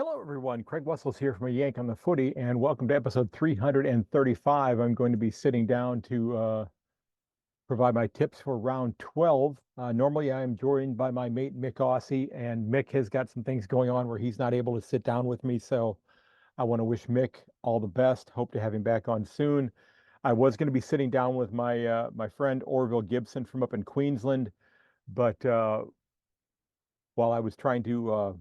Hello, everyone. Craig Wessels here from a Yank on the Footy, and welcome to episode 335. I'm going to be sitting down to provide my tips for round 12. Normally, I'm joined by my mate, MykAussie, and Mick has got some things going on where he's not able to sit down with me. So I want to wish Mick all the best. Hope to have him back on soon. I was going to be sitting down with my friend Orville Gibson from up in Queensland, but while I was trying to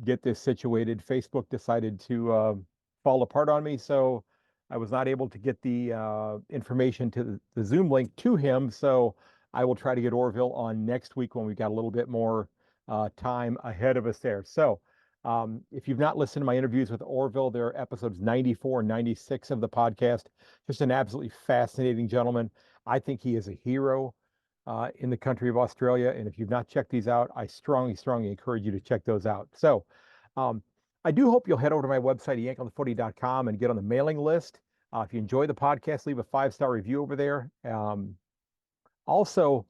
get this situated, Facebook decided to fall apart on me. So I was not able to get the information to the Zoom link to him. So I will try to get Orville on next week when we've got a little bit more time ahead of us there. So if you've not listened to my interviews with Orville, there are episodes 94 and 96 of the podcast. Just an absolutely fascinating gentleman. I think he is a hero in the country of Australia. And if you've not checked these out, I strongly, strongly encourage you to check those out. So I do hope you'll head over to my website, ayankonthefooty.com, and get on the mailing list. If you enjoy the podcast, leave a 5-star review over there. Also,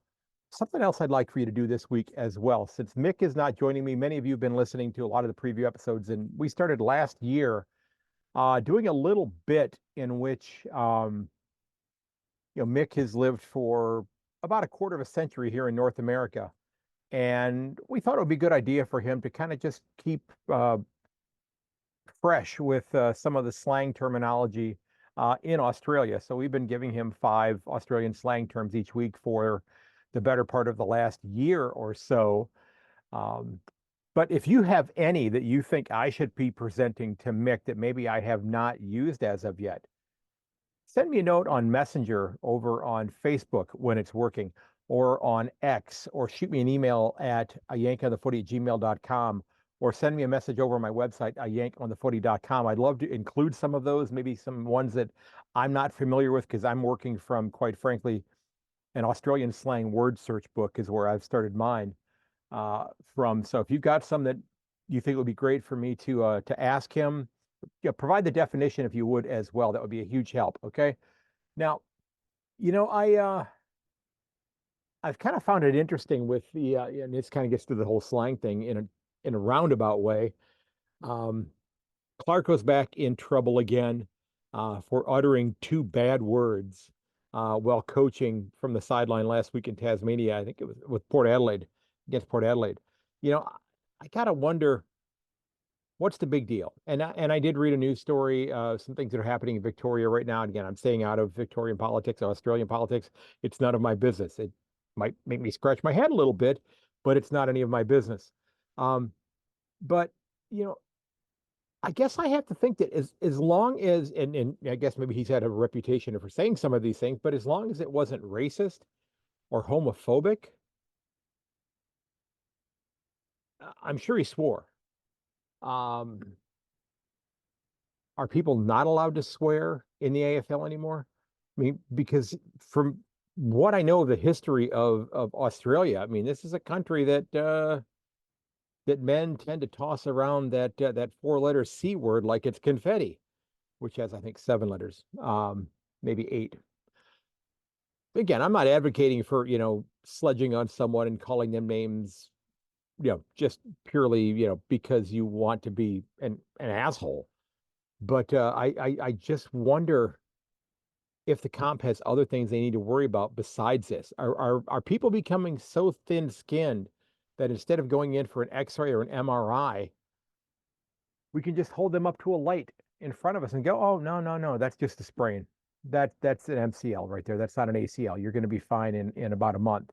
something else I'd like for you to do this week as well. Since Mick is not joining me, many of you have been listening to a lot of the preview episodes, and we started last year doing a little bit in which Mick has lived for about a quarter of a century here in North America. And we thought it would be a good idea for him to kind of just keep fresh with some of the slang terminology in Australia. So we've been giving him 5 Australian slang terms each week for the better part of the last year or so. But if you have any that you think I should be presenting to Mick that maybe I have not used as of yet, send me a note on Messenger over on Facebook when it's working, or on X, or shoot me an email at ayankonthefooty@gmail.com, or send me a message over on my website, ayankonthefooty.com. I'd love to include some of those, maybe some ones that I'm not familiar with, because I'm working from, quite frankly, an Australian slang word search book is where I've started mine from. So if you've got some that you think would be great for me to ask him, provide the definition if you would as well. That would be a huge help. Okay. Now, I've kind of found it interesting with the and this kind of gets to the whole slang thing in a roundabout way. Clark goes back in trouble again for uttering 2 bad words while coaching from the sideline last week in Tasmania. I think it was with Port Adelaide, against Port Adelaide. I gotta wonder, what's the big deal? And I did read a news story, some things that are happening in Victoria right now. And again, I'm staying out of Victorian politics or Australian politics. It's none of my business. It might make me scratch my head a little bit, but it's not any of my business. But I guess I have to think that as long as, and I guess maybe he's had a reputation for saying some of these things, but as long as it wasn't racist or homophobic, I'm sure he swore. Are people not allowed to swear in the AFL anymore? I mean, because from what I know of the history of Australia, I mean, this is a country that men tend to toss around that 4-letter C word like it's confetti, which has, I think, 7 letters, maybe 8. Again, I'm not advocating for, sledging on someone and calling them names, just purely, because you want to be an asshole. But I just wonder if the comp has other things they need to worry about besides this. Are people becoming so thin-skinned that instead of going in for an X-ray or an MRI, we can just hold them up to a light in front of us and go, oh, no, that's just a sprain. That's an MCL right there. That's not an ACL. You're going to be fine in about a month.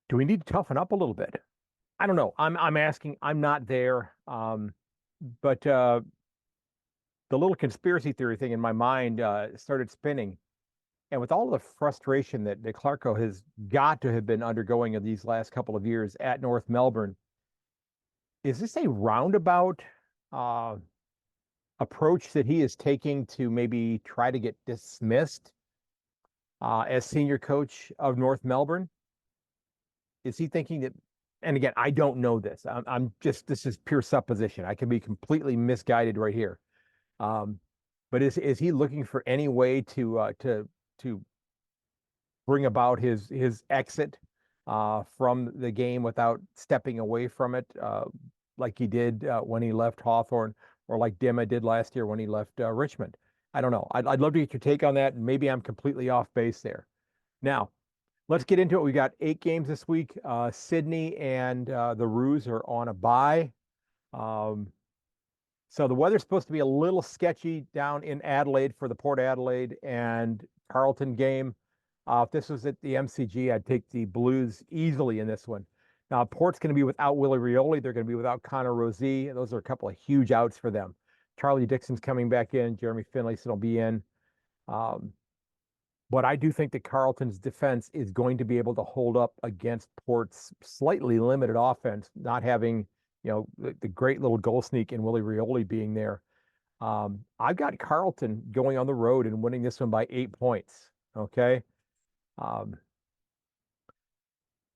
Do we need to toughen up a little bit? I don't know. I'm asking. I'm not there. But the little conspiracy theory thing in my mind started spinning. And with all the frustration that Clarko has got to have been undergoing in these last couple of years at North Melbourne, is this a roundabout approach that he is taking to maybe try to get dismissed as senior coach of North Melbourne? Is he thinking that, and again, I don't know this. This is pure supposition. I can be completely misguided right here. But is he looking for any way to bring about his exit from the game without stepping away from it? like he did when he left Hawthorn, or like Dimma did last year when he left Richmond. I don't know. I'd love to get your take on that, and maybe I'm completely off base there. Now, let's get into it. We got 8 games this week. Sydney and the Roos are on a bye. So the weather's supposed to be a little sketchy down in Adelaide for the Port Adelaide and Carlton game. If this was at the MCG, I'd take the Blues easily in this one. Now, Port's going to be without Willie Rioli. They're going to be without Connor Rozee. Those are a couple of huge outs for them. Charlie Dixon's coming back in. Jeremy Finlayson will be in. But I do think that Carlton's defense is going to be able to hold up against Port's slightly limited offense, not having, the great little goal sneak in Willie Rioli being there. I've got Carlton going on the road and winning this one by 8 points. Okay.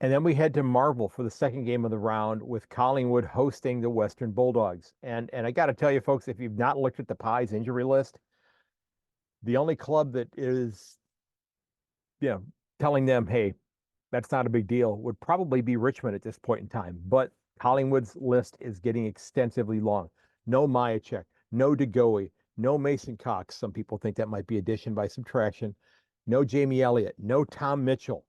And then we head to Marvel for the second game of the round with Collingwood hosting the Western Bulldogs. And I got to tell you, folks, if you've not looked at the Pies injury list, the only club that is, telling them, hey, that's not a big deal, would probably be Richmond at this point in time. But Collingwood's list is getting extensively long. No Myachek, no DeGoey, no Mason Cox. Some people think that might be addition by subtraction. No Jamie Elliott, no Tom Mitchell.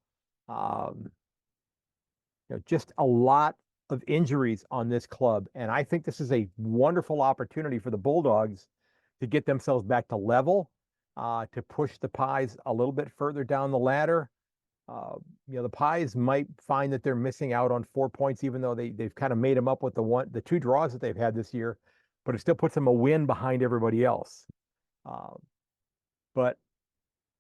Just a lot of injuries on this club. And I think this is a wonderful opportunity for the Bulldogs to get themselves back to level, to push the Pies a little bit further down the ladder. The Pies might find that they're missing out on 4 points, even though they've kind of made them up with the 2 draws that they've had this year, but it still puts them a win behind everybody else. But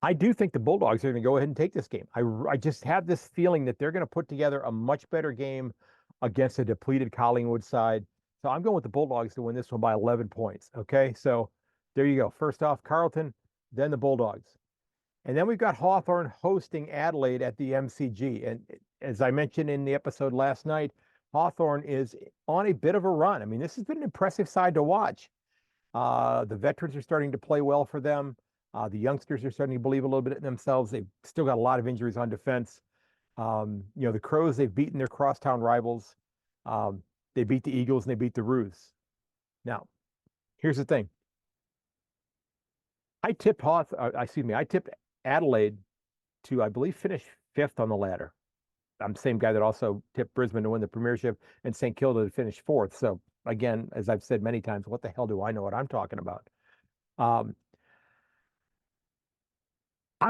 I do think the Bulldogs are going to go ahead and take this game. I just have this feeling that they're going to put together a much better game against a depleted Collingwood side. So I'm going with the Bulldogs to win this one by 11 points. Okay, so there you go. First off, Carlton, then the Bulldogs. And then we've got Hawthorn hosting Adelaide at the MCG. And as I mentioned in the episode last night, Hawthorn is on a bit of a run. I mean, this has been an impressive side to watch. The veterans are starting to play well for them. The youngsters are starting to believe a little bit in themselves. They've still got a lot of injuries on defense. The Crows, they've beaten their crosstown rivals. They beat the Eagles and they beat the Roos. Now, here's the thing. I tipped Adelaide to, I believe, finish 5th on the ladder. I'm the same guy that also tipped Brisbane to win the premiership and St. Kilda to finish 4th. So again, as I've said many times, what the hell do I know what I'm talking about? I'm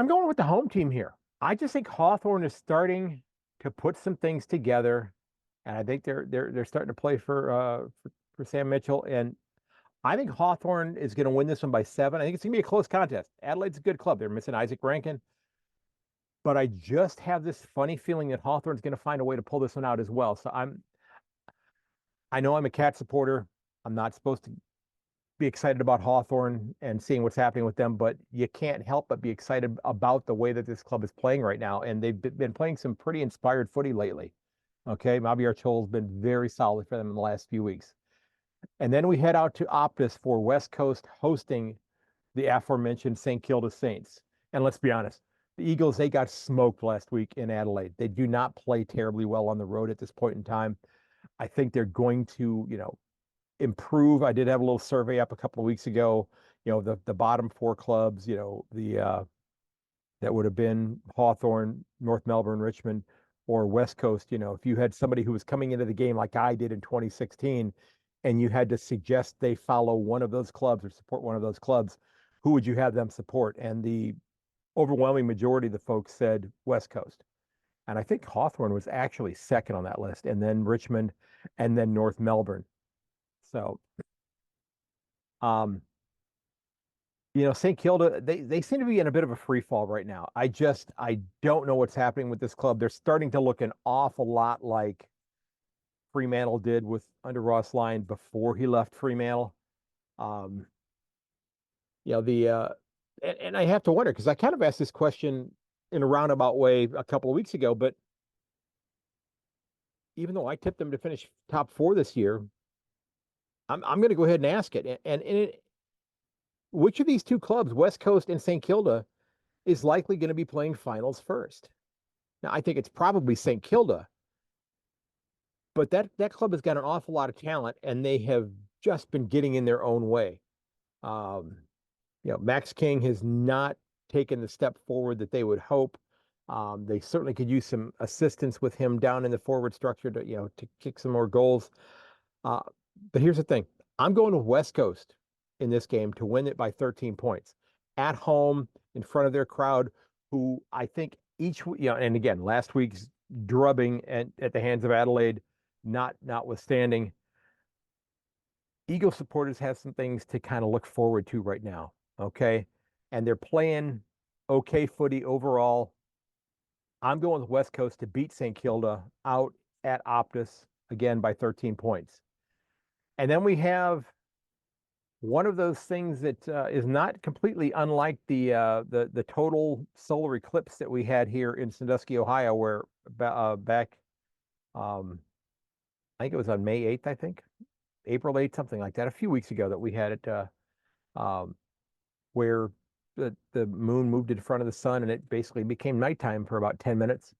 going with the home team here. I just think Hawthorn is starting to put some things together, and I think they're starting to play for Sam Mitchell. And I think Hawthorn is going to win this one by 7. I think it's going to be a close contest. Adelaide's a good club. They're missing Isaac Rankin. But I just have this funny feeling that Hawthorn's going to find a way to pull this one out as well. So I know I'm a Cat supporter. I'm not supposed to be excited about Hawthorn and seeing what's happening with them, but you can't help but be excited about the way that this club is playing right now. And they've been playing some pretty inspired footy lately. Okay, Mabior Chol's been very solid for them in the last few weeks. And then we head out to Optus for West Coast hosting the aforementioned St. Kilda Saints. And let's be honest, the Eagles, they got smoked last week in Adelaide. They do not play terribly well on the road at this point in time. I think they're going to, improve. I did have a little survey up a couple of weeks ago, the bottom 4 clubs, that would have been Hawthorn, North Melbourne, Richmond, or West Coast. If you had somebody who was coming into the game like I did in 2016, and you had to suggest they follow one of those clubs or support one of those clubs, who would you have them support? And the overwhelming majority of the folks said West Coast. And I think Hawthorn was actually second on that list, and then Richmond, and then North Melbourne. So, St. Kilda, they seem to be in a bit of a free fall right now. I don't know what's happening with this club. They're starting to look an awful lot like Fremantle did under Ross Lyon before he left Fremantle. And I have to wonder, because I kind of asked this question in a roundabout way a couple of weeks ago, but even though I tipped them to finish top 4 this year, I'm going to go ahead and ask it. And which of these 2 clubs, West Coast and St. Kilda, is likely going to be playing finals first? Now, I think it's probably St. Kilda. But that club has got an awful lot of talent, and they have just been getting in their own way. Um, Max King has not taken the step forward that they would hope. They certainly could use some assistance with him down in the forward structure to kick some more goals. Uh, but here's the thing. I'm going to West Coast in this game to win it by 13 points at home in front of their crowd, who I think and again, last week's drubbing at the hands of Adelaide, notwithstanding, Eagle supporters have some things to kind of look forward to right now. Okay. And they're playing okay footy overall. I'm going with West Coast to beat St. Kilda out at Optus again by 13 points. And then we have one of those things that is not completely unlike the total solar eclipse that we had here in Sandusky, Ohio, where back, I think it was on May 8th, I think, April 8th, something like that, a few weeks ago that we had it, where the moon moved in front of the sun and it basically became nighttime for about 10 minutes.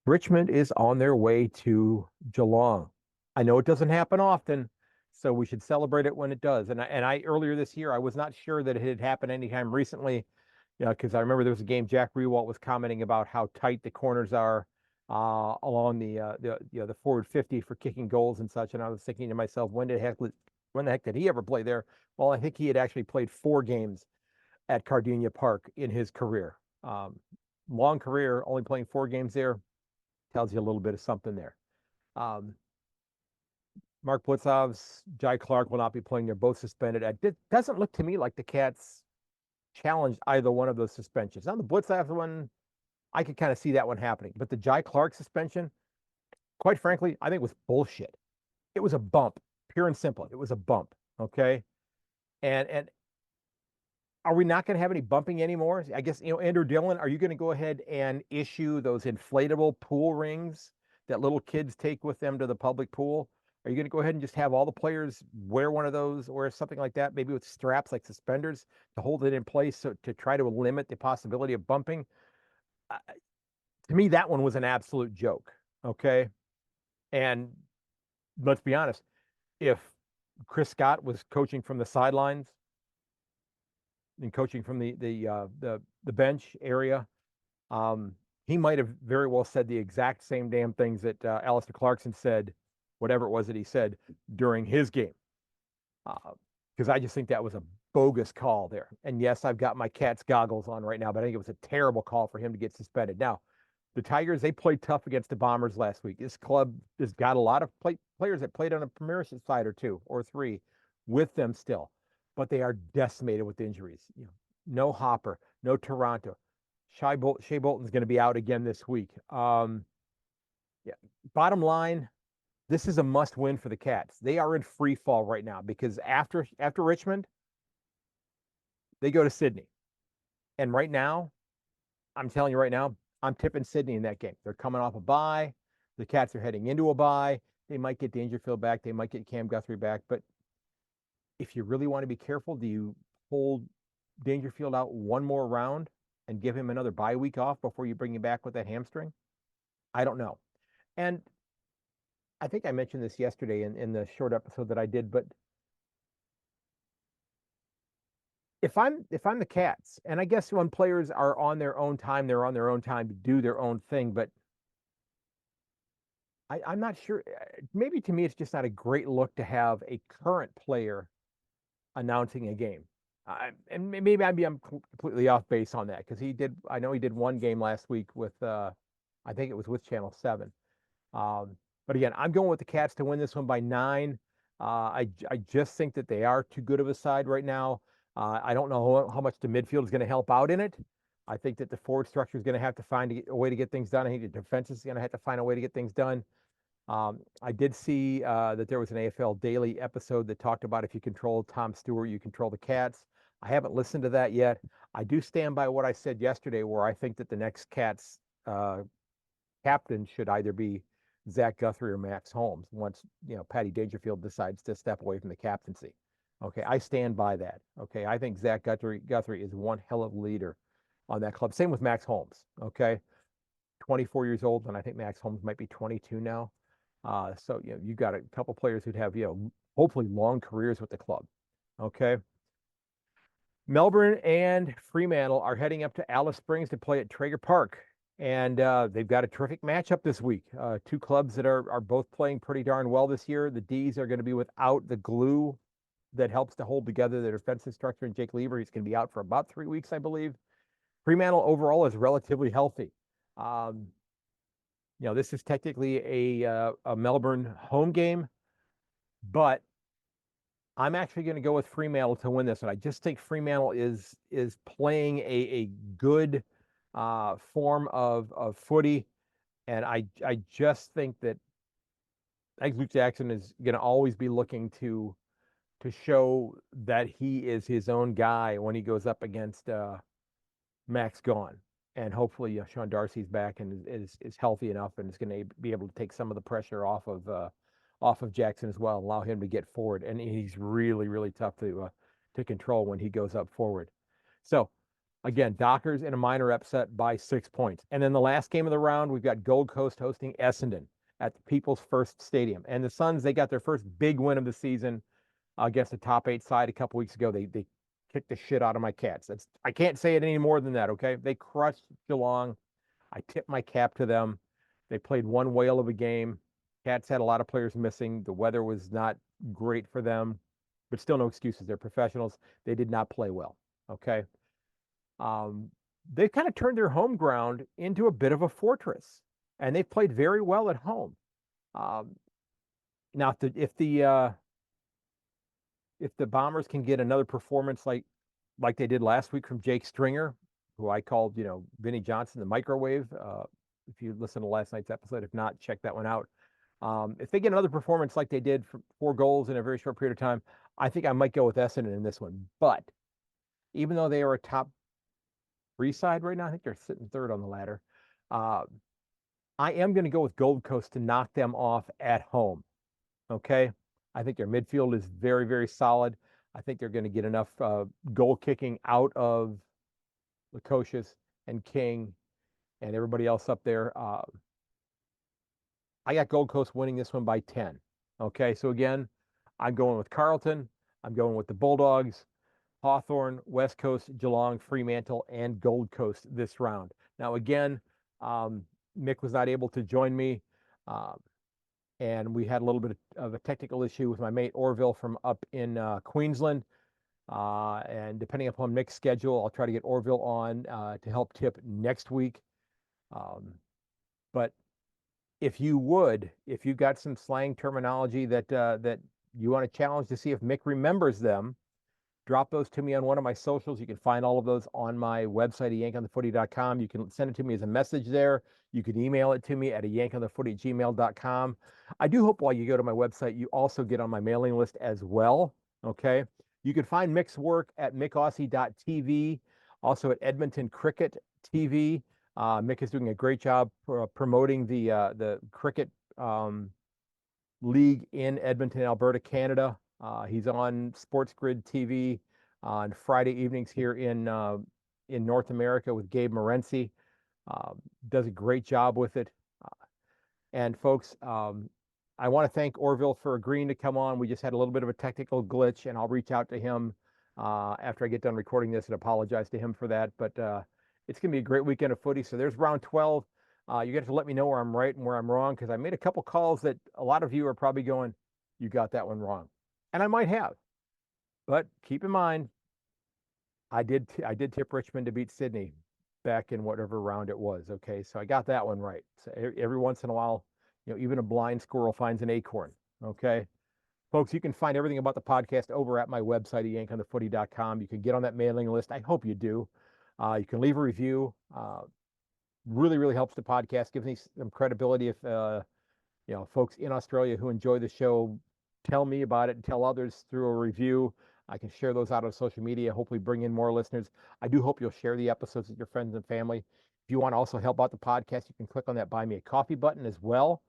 Richmond is on their way to Geelong. I know it doesn't happen often, so we should celebrate it when it does. And I earlier this year, I was not sure that it had happened anytime recently, because I remember there was a game Jack Rewalt was commenting about how tight the corners are along the forward 50 for kicking goals and such. And I was thinking to myself, when the heck did he ever play there? Well, I think he had actually played 4 games at Cardinia Park in his career. Long career, only playing 4 games there tells you a little bit of something there. Mark Blitzov's, Jai Clark will not be playing. They're both suspended. It doesn't look to me like the Cats challenged either one of those suspensions. Now, the Blitzov one, I could kind of see that one happening. But the Jai Clark suspension, quite frankly, I think was bullshit. It was a bump, pure and simple. It was a bump, okay? And are we not going to have any bumping anymore? I guess, Andrew Dillon, are you going to go ahead and issue those inflatable pool rings that little kids take with them to the public pool? Are you going to go ahead and just have all the players wear one of those or something like that, maybe with straps like suspenders to hold it in place so to try to limit the possibility of bumping? To me, that one was an absolute joke. Okay. And let's be honest, if Chris Scott was coaching from the sidelines and coaching from the bench area, he might have very well said the exact same damn things that Alistair Clarkson said, whatever it was that he said during his game. Because I just think that was a bogus call there. And yes, I've got my Cats goggles on right now, but I think it was a terrible call for him to get suspended. Now, the Tigers, they played tough against the Bombers last week. This club has got a lot of players that played on a Premier side or 2 or 3 with them still, but they are decimated with injuries. No Hopper, no Toronto. Shea Bolton's going to be out again this week. Yeah. Bottom line, this is a must-win for the Cats. They are in free fall right now because after Richmond, they go to Sydney. And right now, I'm telling you right now, I'm tipping Sydney in that game. They're coming off a bye. The Cats are heading into a bye. They might get Dangerfield back. They might get Cam Guthrie back. But if you really want to be careful, do you hold Dangerfield out one more round and give him another bye week off before you bring him back with that hamstring? I don't know. And I think I mentioned this yesterday in the short episode that I did, but if I'm the Cats, and I guess when players are on their own time, they're on their own time to do their own thing, but I'm not sure. Maybe to me, it's just not a great look to have a current player announcing a game. And maybe I'm completely off base on that because I know he did one game last week with, I think it was with Channel 7. But again, I'm going with the Cats to win this one by 9. I just think that they are too good of a side right now. I don't know how much the midfield is going to help out in it. I think that the forward structure is going to have to find a way to get things done. I think the defense is going to have to find a way to get things done. I did see that there was an AFL Daily episode that talked about if you control Tom Stewart, you control the Cats. I haven't listened to that yet. I do stand by what I said yesterday, where I think that the next Cats captain should either be Zach Guthrie or Max Holmes once, Patty Dangerfield decides to step away from the captaincy. Okay, I stand by that. Okay, I think Zach Guthrie is one hell of a leader on that club. Same with Max Holmes. Okay, 24 years old, and I think Max Holmes might be 22 now. So, you've got a couple players who'd have, hopefully long careers with the club. Okay. Melbourne and Fremantle are heading up to Alice Springs to play at Traeger Park. And they've got a terrific matchup this week. Two clubs that are both playing pretty darn well this year. The D's are going to be without the glue that helps to hold together their defensive structure. And Jake Lever, he's going to be out for about 3 weeks, I believe. Fremantle overall is relatively healthy. This is technically a Melbourne home game, but I'm actually going to go with Fremantle to win this one. I just think Fremantle is playing a good form of footy, and I just think that I think Luke Jackson is going to always be looking to show that he is his own guy when he goes up against Max Gawn. And hopefully Sean Darcy's back and is healthy enough and is going to be able to take some of the pressure off of Jackson as well, allow him to get forward. And he's really, really tough to control when he goes up forward. So again, Dockers in a minor upset by 6 points. And then the last game of the round, we've got Gold Coast hosting Essendon at the People's First Stadium. And the Suns, they got their first big win of the season against the top 8 side a couple weeks ago. They kicked the shit out of my Cats. I can't say it any more than that, okay? They crushed Geelong. I tip my cap to them. They played one whale of a game. Cats had a lot of players missing. The weather was not great for them, but still no excuses. They're professionals. They did not play well, okay? They've kind of turned their home ground into a bit of a fortress, and they've played very well at home. Now, if the Bombers can get another performance like they did last week from Jake Stringer, who I called, Vinnie Johnson, the microwave, if you listen to last night's episode, if not, check that one out. If they get another performance like they did for 4 goals in a very short period of time, I think I might go with Essendon in this one. But even though they are a top 3 side right now, I think they're sitting 3rd on the ladder. I am going to go with Gold Coast to knock them off at home. Okay. I think their midfield is very, very solid. I think they're going to get enough goal kicking out of Lukosius and King and everybody else up there. I got Gold Coast winning this one by 10. Okay, so again, I'm going with Carlton. I'm going with the Bulldogs, Hawthorn, West Coast, Geelong, Fremantle, and Gold Coast this round. Now, again, Mick was not able to join me. And we had a little bit of a technical issue with my mate Orville from up in Queensland. And depending upon Mick's schedule, I'll try to get Orville on to help tip next week. But if you got some slang terminology that you want to challenge to see if Mick remembers them, drop those to me on one of my socials. You can find all of those on my website at ayankonthefooty.com. You can send it to me as a message there. You can email it to me at ayankonthefooty@gmail.com. I do hope while you go to my website, you also get on my mailing list as well. Okay. You can find Mick's work at MykAussie.tv, also at Edmonton Cricket TV. Mick is doing a great job promoting the cricket league in Edmonton, Alberta, Canada. He's on Sports Grid TV on Friday evenings here in North America with Gabe Morency. Does a great job with it. And folks, I want to thank Orville for agreeing to come on. We just had a little bit of a technical glitch, and I'll reach out to him after I get done recording this and apologize to him for that. But it's going to be a great weekend of footy. So there's round 12. You get to let me know where I'm right and where I'm wrong, because I made a couple calls that a lot of you are probably going, you got that one wrong. And I might have. But keep in mind, I did tip Richmond to beat Sydney back in whatever round it was. Okay, so I got that one right. So every once in a while, even a blind squirrel finds an acorn. Okay, folks, you can find everything about the podcast over at my website, ayankonthefooty.com. You can get on that mailing list. I hope you do. You can leave a review. Really, really helps the podcast. Gives me some credibility if folks in Australia who enjoy the show tell me about it and tell others through a review. I can share those out on social media, hopefully bring in more listeners. I do hope you'll share the episodes with your friends and family. If you want to also help out the podcast, you can click on that Buy Me a Coffee button as well.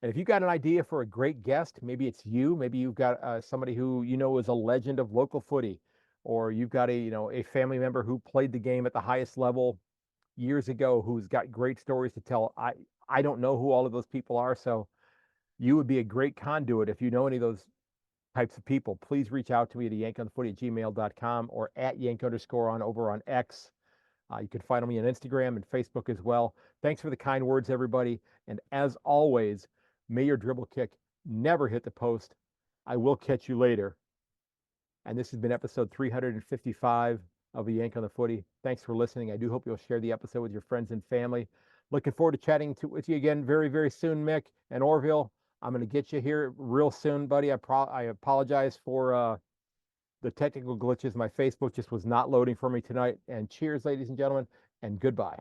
And if you got an idea for a great guest, maybe it's you, maybe you've got somebody who is a legend of local footy, or you've got a family member who played the game at the highest level years ago who's got great stories to tell. I don't know who all of those people are, so you would be a great conduit if you know any of those types of people. Please reach out to me at ayankonthefooty@gmail.com or at yank_ on over on X. You can find me on Instagram and Facebook as well. Thanks for the kind words, everybody. And as always, may your dribble kick never hit the post. I will catch you later. And this has been episode 355 of A Yank on the Footy. Thanks for listening. I do hope you'll share the episode with your friends and family. Looking forward to chatting with you again very, very soon, Mick and Orville. I'm going to get you here real soon, buddy. I apologize for the technical glitches. My Facebook just was not loading for me tonight. And cheers, ladies and gentlemen, and goodbye.